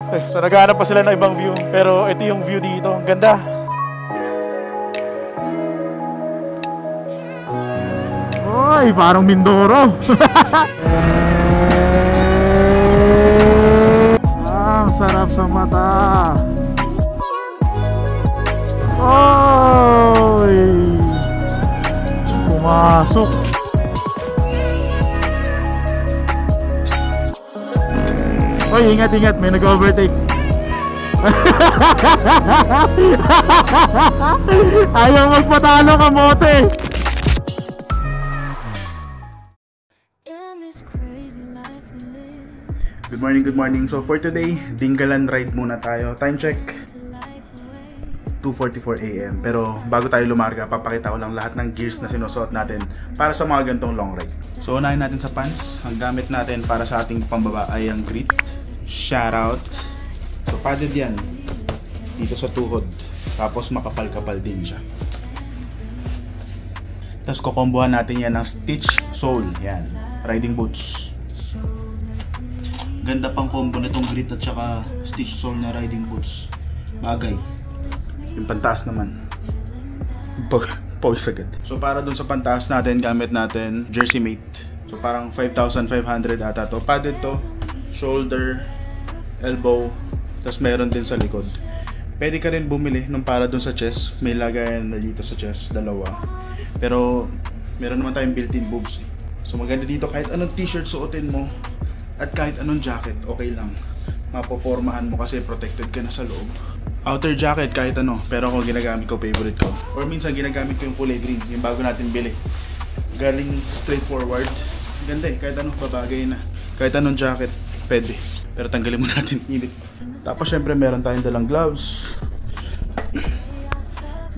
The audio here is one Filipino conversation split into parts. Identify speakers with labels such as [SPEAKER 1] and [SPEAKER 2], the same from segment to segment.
[SPEAKER 1] So naghahanap pa sila ng ibang view. Pero ito yung view dito. Ang ganda. Ay, parang Mindoro. Ang sarap sa mata. Oy! Pumasok. Oy, ingat-ingat, may nag-overtake. Ayaw magpatalo, kamote. Good morning, good morning. So for today, Dingalan ride muna tayo. Time check 2:44 AM. Pero bago tayo lumarga, papakita ko lang lahat ng gears na sinusuot natin para sa mga ganitong long ride. So unahin natin sa pants. Ang gamit natin para sa ating pambaba ay ang grit. Shout out. So padded yan dito sa tuhod. Tapos makapal-kapal din siya. Tapos kukombohan natin yan ng stitch sole. Yan, riding boots. Ganda pang combo nitong grit at saka stitch sole na riding boots. Bagay. Yung pantaas naman, pawis agad. So para dun sa pantaas natin, gamit natin Jersey Mate. So parang 5,500 ata to. Padded to, shoulder, elbow, tapos meron din sa likod. Pwede ka rin bumili nung para dun sa chest. May lagayan na dito sa chest, dalawa. Pero meron naman tayong built-in boobs. So maganda dito, kahit anong t-shirt suotin mo at kahit anong jacket, okay lang. Mapopormahan mo kasi protected ka na sa loob. Outer jacket, kahit ano, pero ako ginagamit ko, favorite ko. Or minsan ginagamit ko yung kulay green, yung bago natin bili. Galing straightforward. Ganda eh, kahit anong babagay na. Kahit anong jacket, pwede. Pero tanggalin muna natin, init. Tapos syempre meron tayong dalang gloves.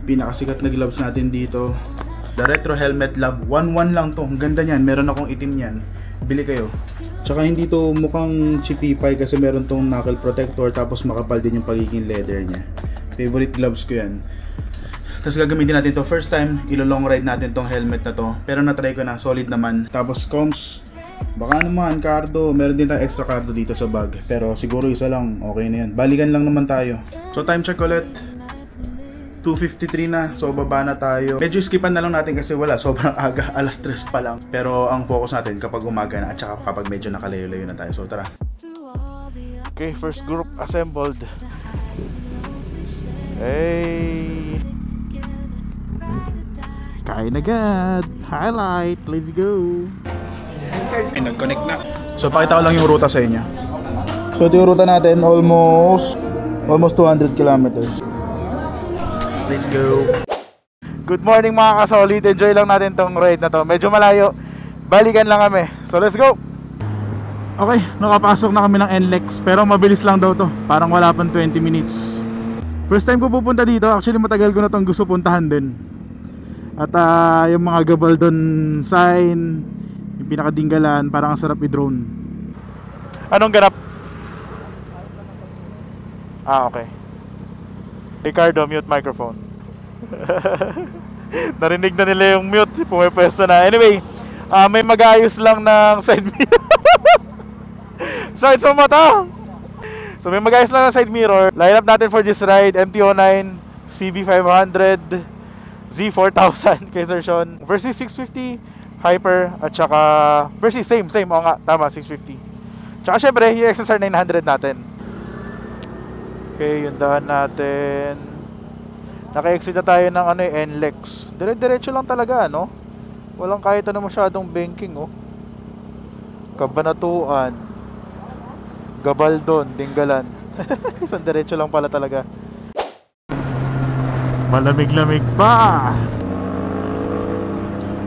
[SPEAKER 1] Pinakasikat na gloves natin dito, The Retro Helmet Lab 1-1 lang to. Ang ganda niyan, meron akong itim niyan. Bili kayo. Tsaka hindi to mukhang chipipay kasi meron tong knuckle protector, tapos makapal din yung pagiging leather niya. Favorite gloves ko yan. Tapos gagamitin natin to first time, ilo-long ride natin tong helmet na to. Pero na-try ko na, solid naman. Tapos comms, baka naman cardo, meron din tayong extra cardo dito sa bag. Pero siguro isa lang, okay na yan. Balikan lang naman tayo. So time check ulit, 2:53 na, so baba na tayo. Medyo skipan na lang natin kasi wala, sobrang aga, alas 3 pa lang. Pero ang focus natin kapag umaga na at saka kapag medyo nakalayo-layo na tayo. So tara. Okay, first group assembled. Hey! Kain agad! Highlight! Let's go! Okay, nag-connect na. So pakita ko lang yung ruta sa inyo. So ito yung ruta natin, almost 200 kilometers. Let's go. Good morning mga kasolid. Enjoy lang natin tong ride na to. Medyo malayo. Balikan lang kami. So let's go. Okay, nakapasok na kami ng NLEX. Pero mabilis lang daw to. Parang wala pang 20 minutes. First time ko pupunta dito. Actually matagal ko na tong gusto puntahan din. At yung mga Gabaldon sign, yung pinakadinggalan, parang ang sarap i-drone. Anong ganap? Okay. Ricardo, mute microphone. Narinig na nila yung mute, pumipwesto na. Anyway, may mag-ayos lang ng side mirror. Side sa mata. So may mag-ayos lang ng side mirror. Line up natin for this ride, MT-09, CB500, Z4000 kay Sir Sean, Versys 650, Hyper, at saka Versys same, o nga, tama, 650. Tsaka syempre, yung XSR 900 natin. Okay, yung daan natin. Naka-exit na tayo ng NLEX. Dire-diretso lang talaga, no? Walang kahit ano masyadong banking, oh. Kabanatuan, Gabaldon, Dingalan. Isang diretso lang pala talaga. Malamig-lamig pa.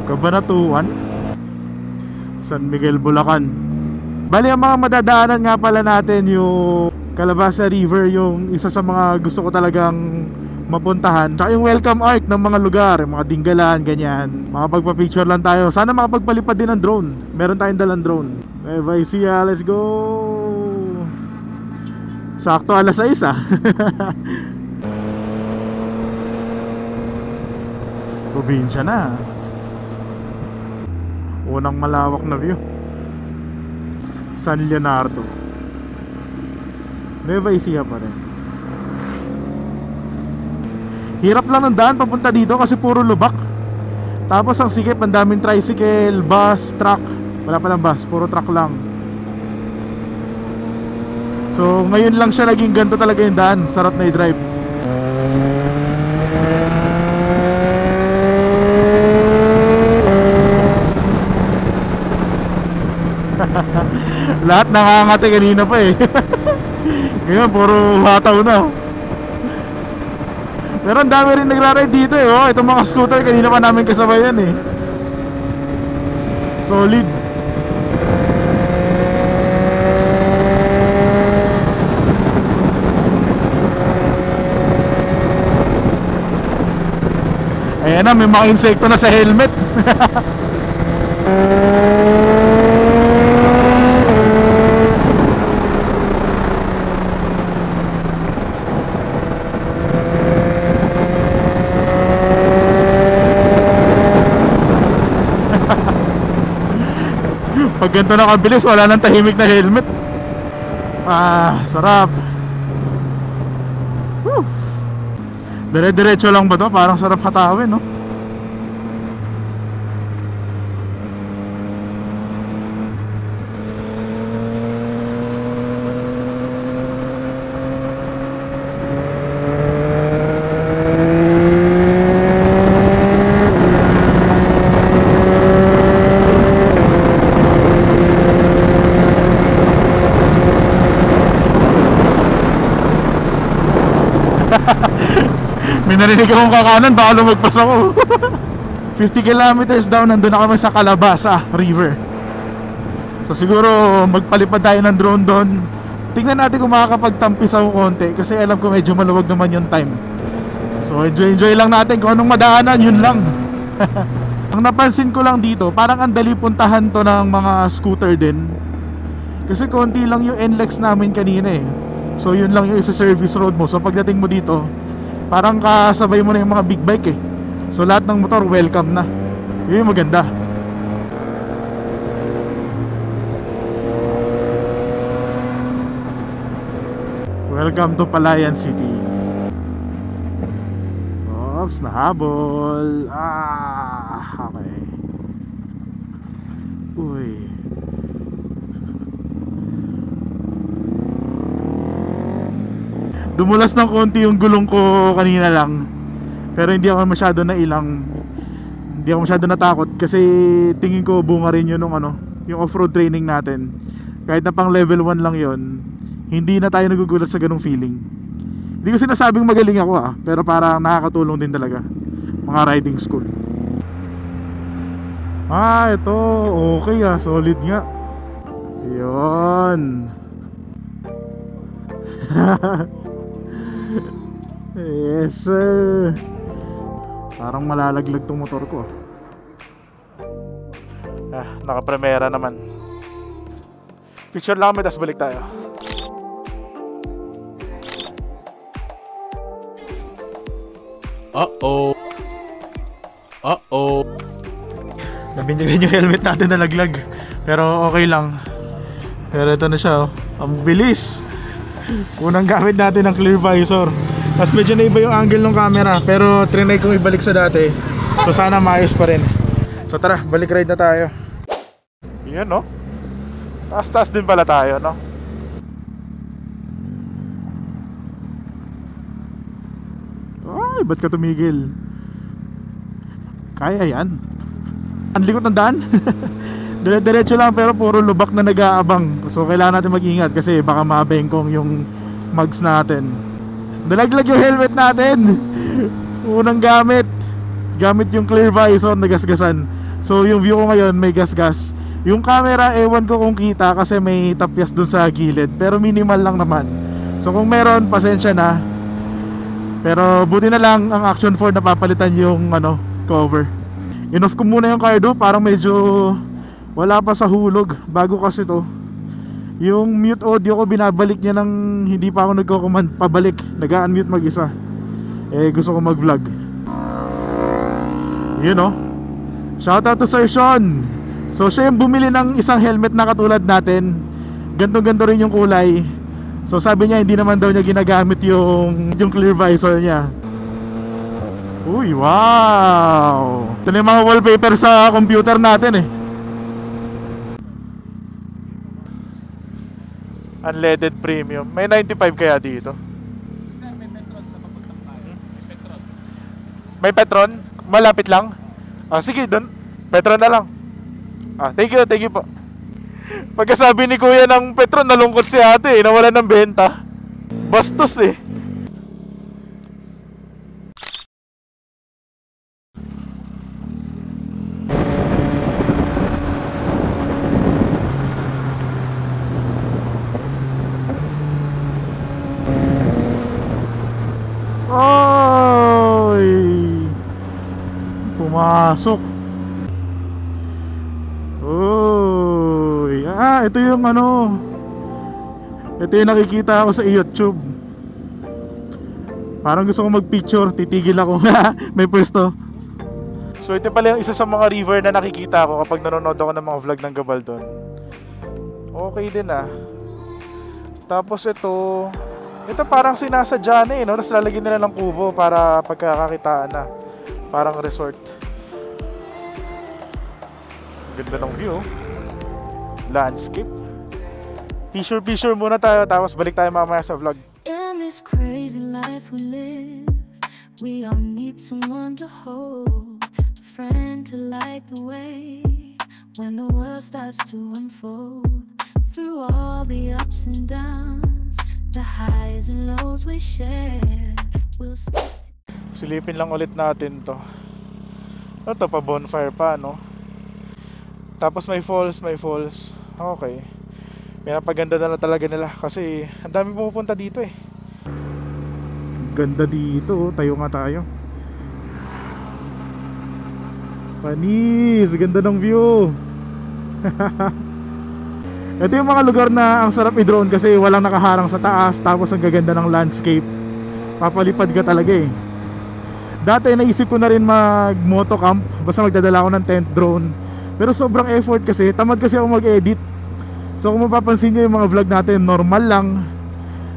[SPEAKER 1] Kabanatuan, San Miguel, Bulacan. Bali, ang mga madadaanan nga pala natin yung Calabasa River, yung isa sa mga gusto ko talagang mapuntahan. Tsaka yung welcome arc ng mga lugar, mga Dingalan, ganyan. Makapagpa-picture lang tayo. Sana makapagpalipad din ng drone. Meron tayong dalang drone. Vaisia, let's go. Sakto alas 6 ah. Probinsya na. Unang malawak na view, San Leonardo.
[SPEAKER 2] Nueva Ecija pa rin. Hirap lang ng daan papunta dito kasi puro lubak. Tapos ang sikip, ang daming tricycle, bus, truck. Wala pa lang bus, puro truck lang. So ngayon lang siya naging ganito talaga yung daan. Sarap na i-drive. Lahat nakangati kanina pa eh. Ngayon puro hataw na. Pero ang dami rin nagra-ride dito eh. Oh, itong mga scooter kanina pa namin kasabayan eh. Solid. Ayan na, may mga insekto na sa helmet. Pag ganito nakabilis, wala nang tahimik na helmet. Sarap. Woo. Dire-diretso lang ba to? Parang sarap hatawin, no? May narinig akong kakanan, baka lumagpas ako. 50 kilometers down, nandun na kami sa Calabasa River. So siguro magpalipad tayo ng drone doon. Tingnan natin kung makakapagtampis ako konti, kasi alam ko medyo maluwag naman yung time. So enjoy lang natin, kung anong madaanan, yun lang. Ang napansin ko lang dito, parang ang dali puntahan to ng mga scooter din. Kasi konti lang yung NLEX namin kanina eh. So yun lang yung isa-service road mo. So pagdating mo dito, parang kasabay mo na yung mga big bike eh. So lahat ng motor welcome na. Yun yung maganda. Welcome to Palayan City. Oops, nahabol. Okay. Uy. Dumulas ng konti yung gulong ko kanina lang. Pero hindi ako masyado natakot kasi tingin ko bunga rin yun nung yung off-road training natin. Kahit na pang level 1 lang yun, hindi na tayo nagugulat sa ganung feeling. Hindi ko sinasabing magaling ako pero parang nakakatulong din talaga mga riding school. Ito okay solid nga. Yun. Yes sir. Parang malalaglag tong motor ko. Naka-premera naman. Picture lang kami, tas balik tayo. Uh-oh. Nabinyagan yung helmet natin na laglag. Pero okay lang. Pero ito na siya Ang bilis. Unang gamit natin ng clear visor. Tapos medyo na iba yung angle ng camera, pero trinay kong ibalik sa dati. So sana maayos pa rin. So tara, balik ride na tayo. Yan taas-taas din pala tayo Ay, ba't ka tumigil? Kaya yan. Ang likot ng daan. Dire-diretso lang pero puro lubak na nag-aabang. So kailangan natin mag-ingat kasi baka mabengkong yung mugs natin. Nalaglag yung helmet natin. Unang gamit yung clear visor, nagasgasan. So yung view ko ngayon may gasgas. Yung camera, ewan ko kung kita kasi may tapyas dun sa gilid, pero minimal lang naman. So kung meron, pasensya na. Pero buti na lang ang Action 4 napapalitan yung cover. In-off ko muna yung cardo, parang medyo wala pa sa hulog. Bago kasi to. Yung mute audio ko binabalik niya ng hindi pa ako nagko-command pabalik. Nag-unmute mag-isa. Gusto ko mag-vlog. Shoutout to Sir Sean. So siya yung bumili ng isang helmet na katulad natin. Ganto-ganto rin yung kulay. So sabi niya hindi naman daw niya ginagamit yung clear visor niya. Uy, wow! Ito na yung mga wallpaper sa computer natin eh. Unleaded premium. May 95 kaya dito?
[SPEAKER 3] May Petron sa papuntang tayo. May Petron.
[SPEAKER 2] May Petron? Malapit lang? Ah, sige, doon. Petron na lang. Ah, thank you po. Pagkasabi ni Kuya ng Petron, nalungkot si ate eh, nawala ng benta. Bastos eh. Oy! Pumasok. Oy! Ah, ito yung ano. Ito yung nakikita ko sa YouTube. Parang gusto ko mag-picture, titigil ako. May pwesto. So ito pala yung isa sa mga river na nakikita ko kapag nanonood ako ng mga vlog ng Gabaldon. Okay din ah. Tapos ito parang sinasadya na eh, no? Tapos lalagyan nila ng kubo para pagkakakitaan na. Parang resort. Ganda ng view. Landscape. Picture muna tayo, tapos balik tayo mamaya sa vlog.
[SPEAKER 4] In this crazy life we live, we all need someone to hold, a friend to light the way when the world starts to unfold. Through all the ups and downs, the highs and lows we share, we'll stick.
[SPEAKER 2] Silipin lang ulit natin to. Ito pa bonfire pa, no? Tapos may falls. Okay. Pinapaganda na talaga nila kasi ang dami pumupunta dito eh. Ganda dito, tayo nga tayo. Panis, ganda ng view. Ito yung mga lugar na ang sarap i-drone kasi walang nakaharang sa taas, tapos ang gaganda ng landscape. Papalipad ka talaga eh. Dati naisip ko na rin mag motocamp, basta magdadala ako ng tent drone. Pero sobrang effort kasi, tamad kasi ako mag-edit. So kung mapapansin nyo yung mga vlog natin, normal lang.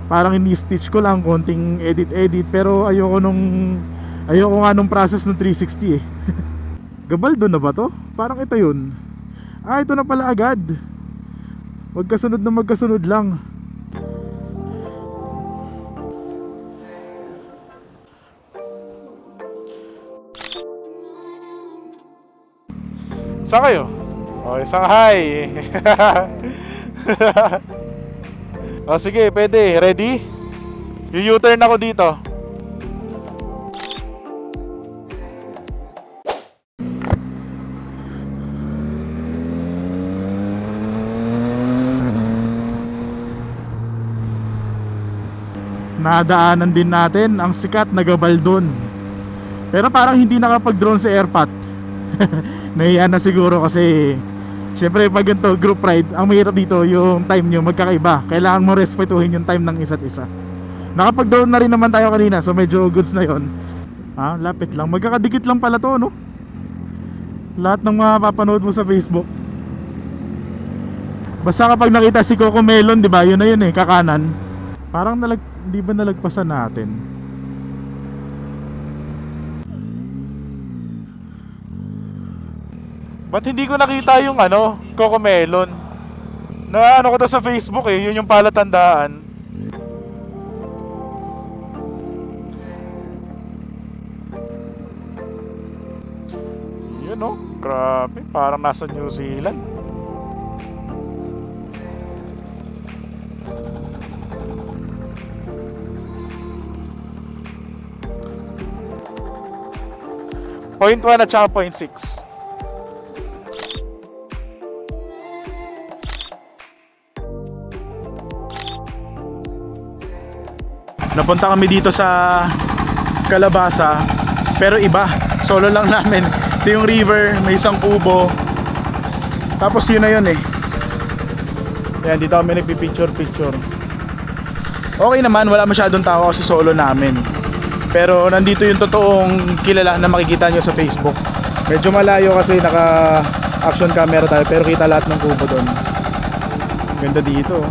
[SPEAKER 2] Parang ini-stitch ko lang, konting edit. Pero ayoko nga nung process ng 360 eh. Gabaldon na ba to? Parang ito yun. Ah, ito na pala agad. Magkasunod lang. Saan kayo? Oh, isang hi. Oh, sige, pwede. Ready? U-turn ako dito. Nadaanan din natin ang sikat na Gabaldon. Pero parang hindi nakapag-drone sa airpot. Nahiya na siguro kasi syempre pag ganito group ride, ang mahirap dito yung time nyo magkakaiba. Kailangan mo respetuhin yung time ng isa't isa. Nakapag-drone na rin naman tayo kanina, so medyo goods na yon. Ah, lapit lang. Magkakadikit lang pala to, no? Lahat ng mga papanood mo sa Facebook. Basta kapag nakita si Coco Melon, di ba? Yun na yun eh, kakanan. Parang di ba nalagpasan natin? Ba't hindi ko nakita yung Coco Melon? Ko to sa Facebook eh, yun yung palatandaan. Yun oh, grabe, parang nasa New Zealand. Point 1 at saka point 6.
[SPEAKER 1] Napunta kami dito sa Calabasa, pero iba, solo lang namin. Ito yung river, may isang kubo. Tapos yun na yun eh. Ayan, dito kami nagpipicture. Okay naman, wala masyadong tao kasi solo namin. Pero nandito yung totoong kilala na makikita nyo sa Facebook. Medyo malayo kasi naka action camera tayo, pero kita lahat ng kubo doon. Ganda dito.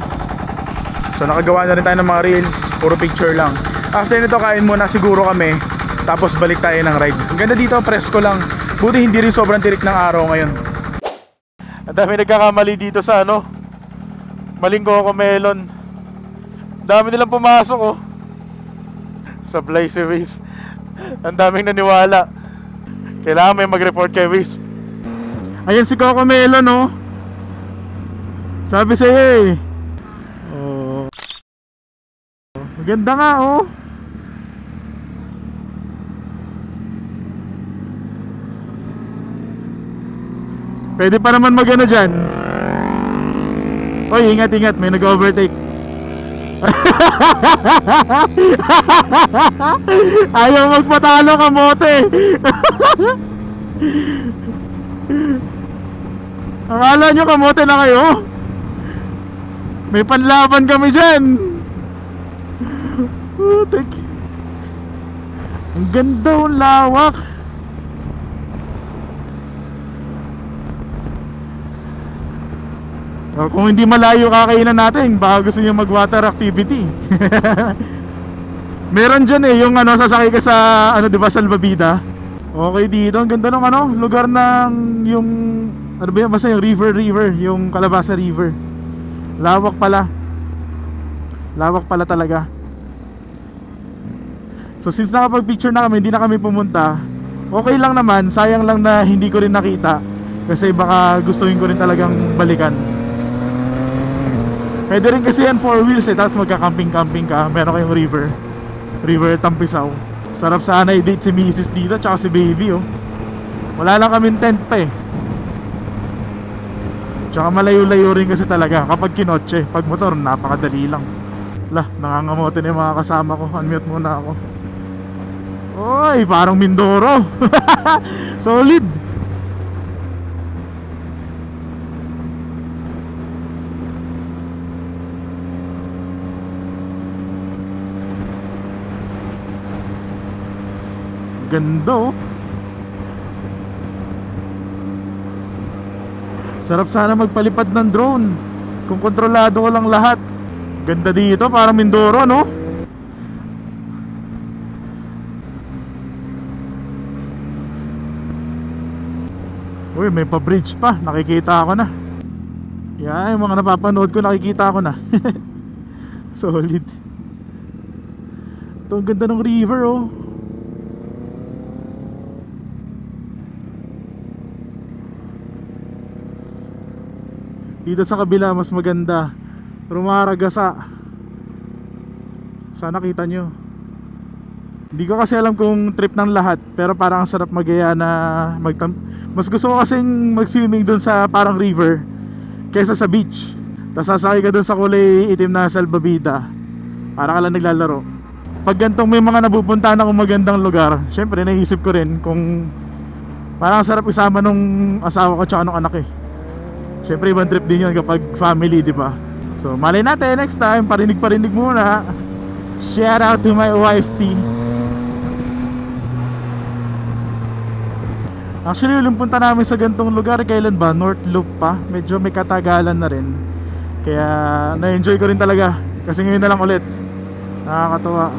[SPEAKER 2] So nakagawa na rin tayo ng mga reels, puro picture lang. After nito kain muna siguro kami, tapos balik tayo ng ride. Ang ganda dito, presko lang. Buti hindi rin sobrang tirik ng araw ngayon. Ang dami nagkakamali dito sa ano, Malinggo Melon. Dami nilang pumasok oh. Sablay si Wiz. Ang daming naniwala. Kailangan may mag-report kay Wiz. Ayan si Coco Melon oh. Sabi sa'yo eh. Oh. Maganda nga oh. Pwede pa naman magano dyan. Oy, ingat, may nag-overtake. Ayaw magpatalo kamote. Akala nyo kamote na kayo? May panlaban kami dyan. Ang ganda, ang lawak. Kung hindi malayo kakainan natin, baka gusto nyo mag water activity. Meron dyan eh, yung ano, sasakay ka sa ano, diba, salbabida. Okay dito, ang ganda ng ano, lugar ng yung ano ba yan, basta yung river, yung Calabasa River. Lawak pala talaga. So since nakapag-picture na kami, hindi na kami pumunta, okay lang naman, sayang lang na hindi ko rin nakita. Kasi baka gustuin ko rin talagang balikan. Pwede rin kasi yan 4 wheels eh, tapos magka-camping ka, meron kayong river Tampisaw. Sarap sana i-date si Mrs. dito, tsaka si baby oh. Wala lang kaming tent pa eh. Tsaka malayo-layo rin kasi talaga kapag kinotse. Pag motor, napakadali lang. Lah, nangangamote na yung mga kasama ko. Unmute muna ako. Oy, parang Mindoro. Solid. Ganda oh. Sarap sana magpalipad ng drone kung kontrolado ko lang lahat. Ganda dito, parang Mindoro no? Uy, may pa-bridge pa, nakikita ako na. Yan, yung mga napapanood ko, nakikita ako na. Solid. Ito, ang ganda ng river oh. Dito sa kabila mas maganda. Rumaragasa. Sana kita nyo. Hindi ko kasi alam kung trip ng lahat, pero parang ang sarap magaya na mas gusto ko kasing mag-swimming dun sa parang river kaysa sa beach. Tapos sasakay ka dun sa kulay itim na salbabida. Para ka lang naglalaro. Pag gantong may mga napupuntahan akong magandang lugar, syempre naisip ko rin kung parang sarap isama nung asawa ko tsaka nung anak eh. Siyempre ibang trip din yun kapag family, di ba? So malay natin next time, parinig muna. Shout out to my wife T. Actually yung punta namin sa gantong lugar, kailan ba? North Loop pa, medyo may katagalan na rin. Kaya na-enjoy ko rin talaga. Kasi ngayon na lang ulit. Nakakatawa.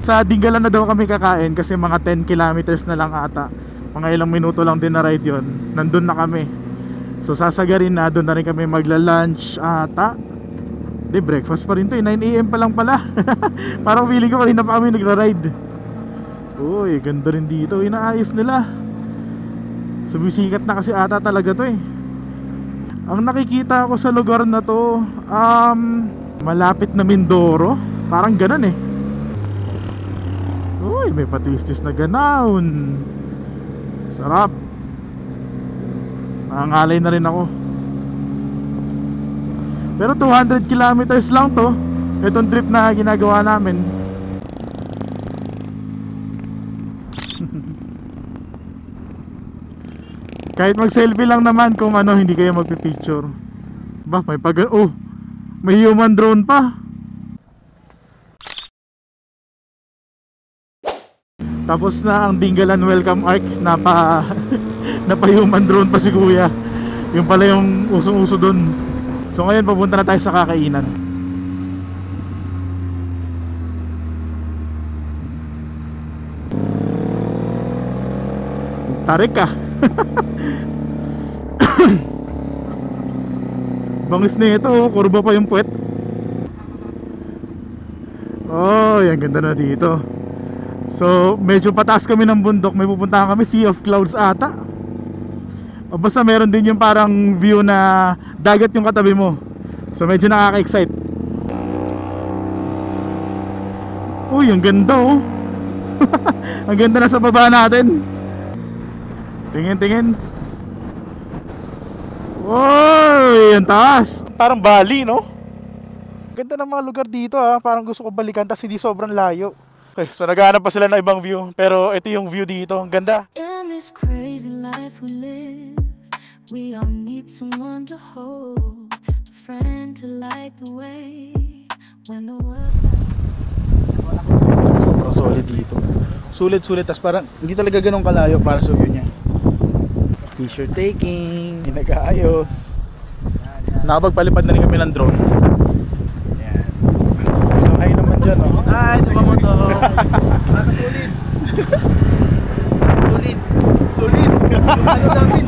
[SPEAKER 2] Sa Dingalan na daw kami kakain kasi mga 10 kilometers na lang ata. Mga ilang minuto lang din na ride yun. Nandun na kami. So sasagarin na, doon na rin kami magla-lunch ata. Di, breakfast pa rin to eh, 9 AM pa lang pala. Parang feeling ko kanina pa kami nagra-ride. Uy, ganda rin dito, inaayos nila. Sumisikat na kasi ata talaga to eh. Ang nakikita ko sa lugar na to, malapit na Mindoro. Parang ganun eh. Uy, may patwistis na ganaon. Sarap. Nangangalay na rin ako. Pero 200 kilometers lang to, itong trip na ginagawa namin. Kahit mag selfie lang naman kung ano, hindi kayo magpipicture. Bah, may oh, may human drone pa. Tapos na ang Dingalan welcome arc, napa human drone pa si kuya. Yung pala yung usong-uso dun. So ngayon papunta na tayo sa kakainan. Tarik ka. Bangis na ito, kurba pa yung puwet. Oh, yan ganda na dito. So, medyo pataas kami ng bundok. May pupuntahan kami, Sea of Clouds ata. O basta meron din yung parang view na dagat yung katabi mo. So, medyo nakaka-excite. Uy, ang ganda oh. Ang ganda na sa baba natin. Tingin. Uy, ang taas. Parang Bali, no? Ganda ng mga lugar dito ah. Parang gusto ko balikan, tas hindi sobrang layo. Okay, so naghahanap pa sila ng ibang view. Pero ito yung view dito. Ang ganda.
[SPEAKER 4] In this crazy life we live, we all need someone to hold, a friend to light the way when the world starts.
[SPEAKER 1] Sobrang solid dito. Sulit, tas parang hindi talaga ganun kalayo para sa view niya. Picture taking, nag-aayos. Nakapagpalipad na rin kami ng drone. Yan. So hi naman dyan oh.
[SPEAKER 3] Ay, di ba mo to? Solid. Ano namin?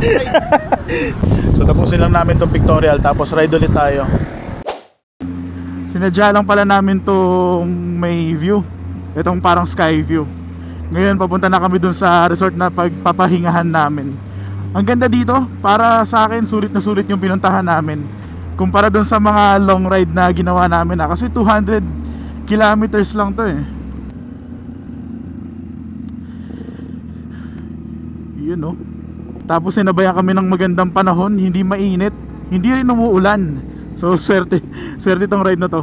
[SPEAKER 1] So tapusin lang namin tong pictorial tapos ride ulit tayo.
[SPEAKER 2] Sinadya lang pala namin tong may view. Itong parang sky view. Ngayon papunta na kami dun sa resort na pagpapahingahan namin. Ang ganda dito, para sa akin sulit na sulit yung pinuntahan namin kumpara dun sa mga long ride na ginawa namin na. Kasi 200 kilometers lang to eh. Yun oh. Tapos sinabayan kami ng magandang panahon, hindi mainit, hindi rin umuulan. So swerte tong ride na to.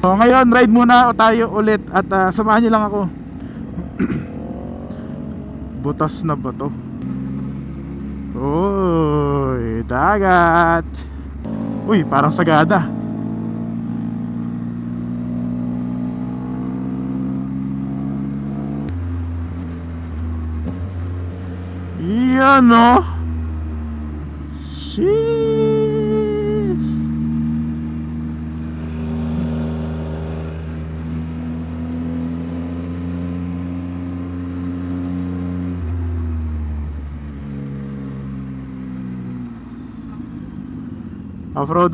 [SPEAKER 2] So ngayon ride muna tayo ulit at samahan niyo lang ako. Butas na ba to? Uy, dagat. Uy, parang Sagada. Iyan no. Sheesh. Off-road.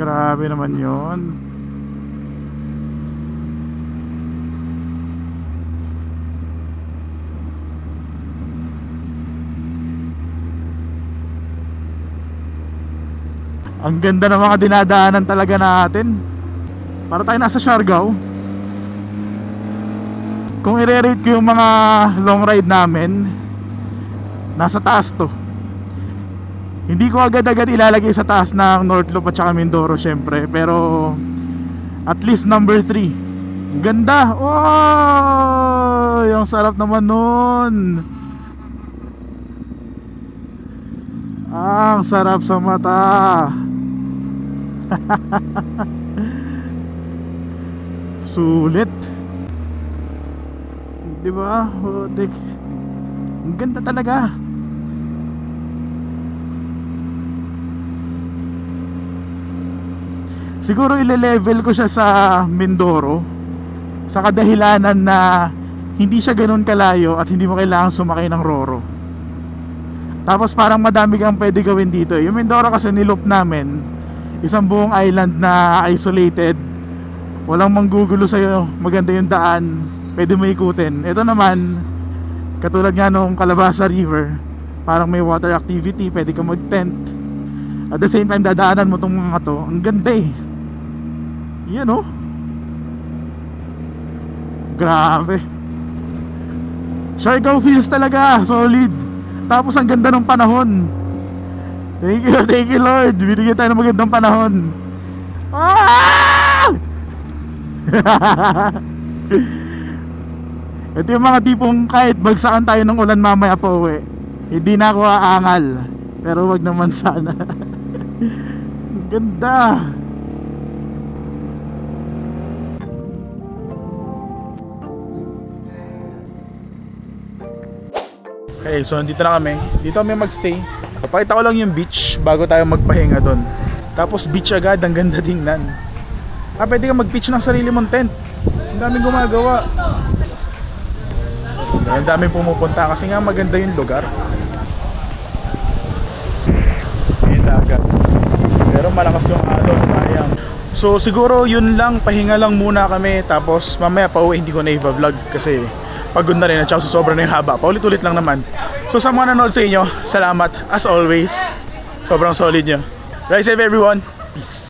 [SPEAKER 2] Grabe naman yon. Ang ganda ng mga dinadaanan talaga natin. Para tayo nasa Siargao. Kung i-rate ko yung mga long ride namin, nasa taas to. Hindi ko agad-agad ilalagay sa taas ng North Loop at saka Mindoro syempre. Pero at least number 3. Ganda. Oh, yung sarap naman nun. Ang sarap sa mata. Sulit. Diba? Ang ganda talaga. Siguro ile-level ko siya sa Mindoro sa kadahilanan na hindi siya ganoon kalayo at hindi mo kailangan sumakay ng Roro. Tapos parang madami kang pwede gawin dito. Yung Mindoro kasi niloop namin, isang buong island na isolated, walang manggugulo sa'yo, maganda yung daan, pwede mo ikutin. Ito naman, katulad nga nung Calabasa River, parang may water activity, pwede ka mag-tent. At the same time, dadaanan mo tong mga to. Ang ganda eh. Yan oh. Grabe. Siargao feels talaga, solid. Tapos ang ganda ng panahon. Thank you Lord. Binigyan tayo ng magandang panahon. Ah! Ito yung mga tipong kahit bagsakan tayo ng ulan mamaya pa uwi, hindi na ako aangal. Pero wag naman sana. Ang ganda.
[SPEAKER 1] Okay, so nandito na kami. Dito kami magstay. Papakita ko lang yung beach bago tayo magpahinga doon. Tapos beach agad, ang ganda tingnan. Pwede ka mag-pitch ng sarili mong tent. Ang daming gumagawa. Ang daming pumupunta kasi nga maganda yung lugar. May dagat. Pero malakas yung alon, sayang. So siguro yun lang, pahinga lang muna kami. Tapos mamaya pa uwi, hindi ko na i-vlog kasi pagod na rin at saka sobra na yung haba. Paulit-ulit lang naman. So sa mga nanood sa inyo, salamat as always. Sobrang solid nyo. Drive safe everyone. Peace.